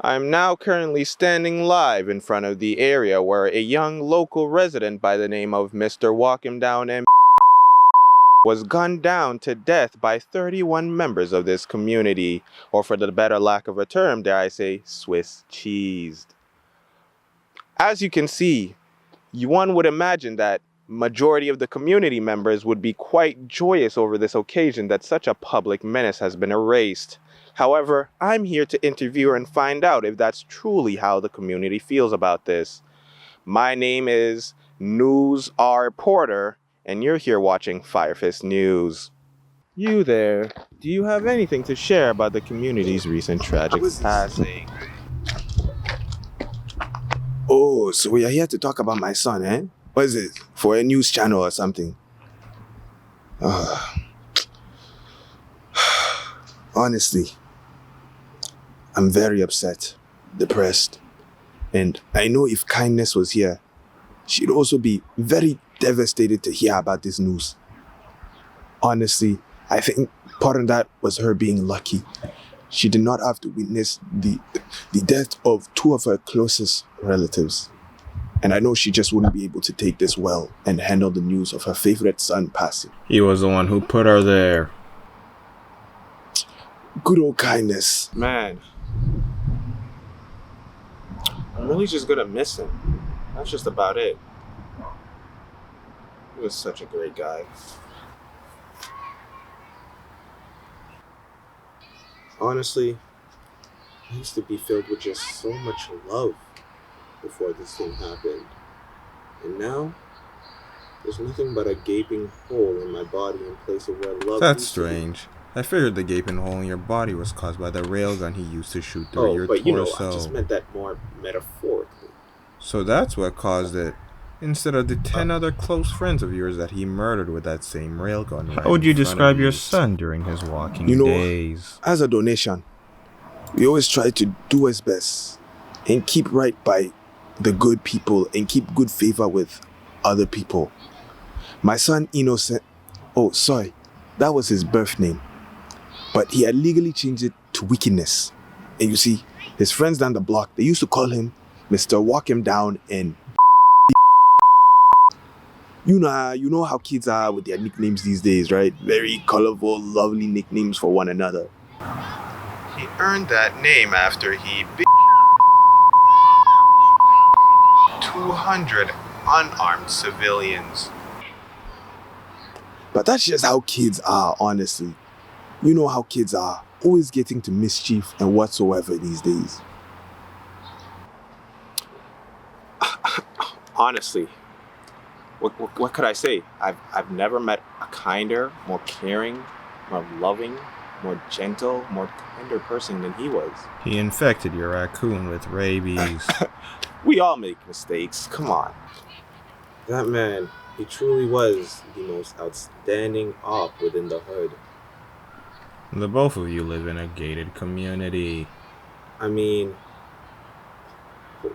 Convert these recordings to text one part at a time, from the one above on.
I'm now currently standing live in front of the area where a young local resident by the name of Mr. Walk Him Down and was gunned down to death by 31 members of this community, or for the better lack of a term, dare I say, Swiss cheesed. As you can see, one would imagine that majority of the community members would be quite joyous over this occasion that such a public menace has been erased. However, I'm here to interview her and find out if that's truly how the community feels about this. My name is News R. Porter, and you're here watching Firefist News. You there, do you have anything to share about the community's recent tragic passing? Oh, so we are here to talk about my son, eh? What is it? For a news channel or something? Honestly, I'm very upset, depressed, and I know if Kindness was here, she'd also be very devastated to hear about this news. Honestly, I think part of that was her being lucky. She did not have to witness the death of two of her closest relatives. And I know she just wouldn't be able to take this well and handle the news of her favorite son passing. He was the one who put her there. Good old Kindness. Man, I'm really just gonna miss him. That's just about it. He was such a great guy. Honestly, I used to be filled with just so much love before this thing happened. And now, there's nothing but a gaping hole in my body in place of where love That's used to be. strange. I figured the gaping hole in your body was caused by the railgun he used to shoot through your but torso. I just meant that more metaphorically. So that's what caused it, instead of the 10 other close friends of yours that he murdered with that same railgun. How would you describe your son during his walking days? As a donation, we always try to do his best and keep right by the good people and keep good favor with other people. My son Innocent, that was his birth name, but he had legally changed it to Wickedness. And you see, his friends down the block, they used to call him Mr. Walk Him Down and you know how kids are with their nicknames these days, right? Very colorful, lovely nicknames for one another. He earned that name after he beat 200 unarmed civilians. But that's just how kids are, honestly. You know how kids are, always getting to mischief and whatsoever these days. Honestly, what could I say? I've never met a kinder, more caring, more loving, more gentle, more tender person than he was. He infected your raccoon with rabies. We all make mistakes, come on. That man, he truly was the most outstanding op within the hood. The both of you live in a gated community. I mean,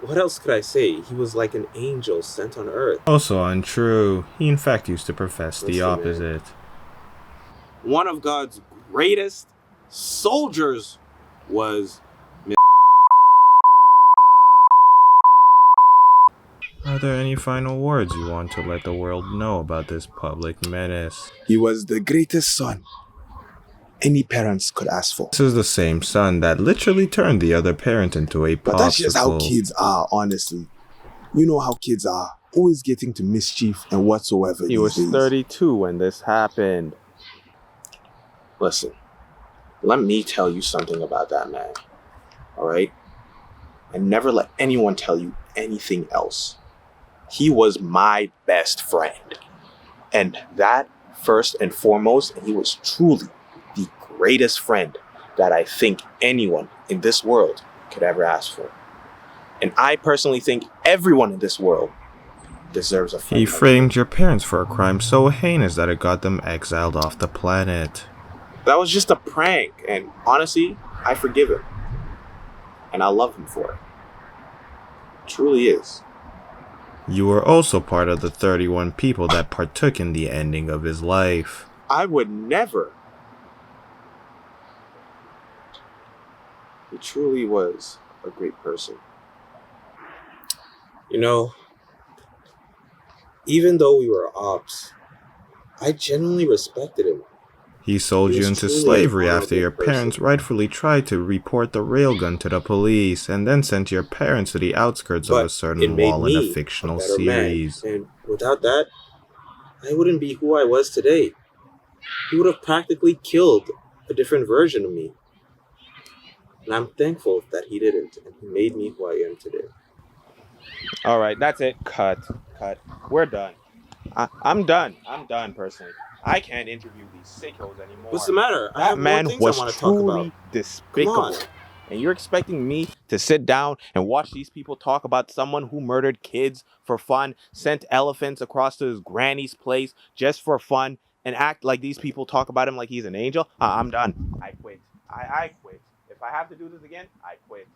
what else could I say? He was like an angel sent on earth. Also untrue. He in fact used to profess the Listen, man. opposite. One of God's greatest soldiers was Are there any final words you want to let the world know about this public menace? He was the greatest son any parents could ask for. This is the same son that literally turned the other parent into a popsicle. But that's just how kids are, honestly. You know how kids are, always getting to mischief and whatsoever He was these days. 32 when this happened. Listen, let me tell you something about that man, alright? And never let anyone tell you anything else. He was my best friend. And that, first and foremost, and he was truly the greatest friend that I think anyone in this world could ever ask for. And I personally think everyone in this world deserves a friend. He framed your parents for a crime so heinous that it got them exiled off the planet. That was just a prank, and honestly, I forgive him. And I love him for it. It truly is. You were also part of the 31 people that partook in the ending of his life. I would never. He truly was a great person. Even though we were ops, I genuinely respected him. He sold He you was into truly an slavery after your honorable parents person. rightfully tried to report the railgun to the police and then sent your parents to the outskirts of a But it certain made wall in a me a fictional better man. series. And without that, I wouldn't be who I was today. He would have practically killed a different version of me. And I'm thankful that he didn't, and he made me who I am today. All right, that's it. Cut. We're done. I'm done. I'm done personally. I can't interview these sickos anymore. What's the matter? I That have more man things I was want to talk about. truly Come despicable. on. And you're expecting me to sit down and watch these people talk about someone who murdered kids for fun, sent elephants across to his granny's place just for fun, and act like these people talk about him like he's an angel? I'm done. I quit. I quit. If I have to do this again, I quit.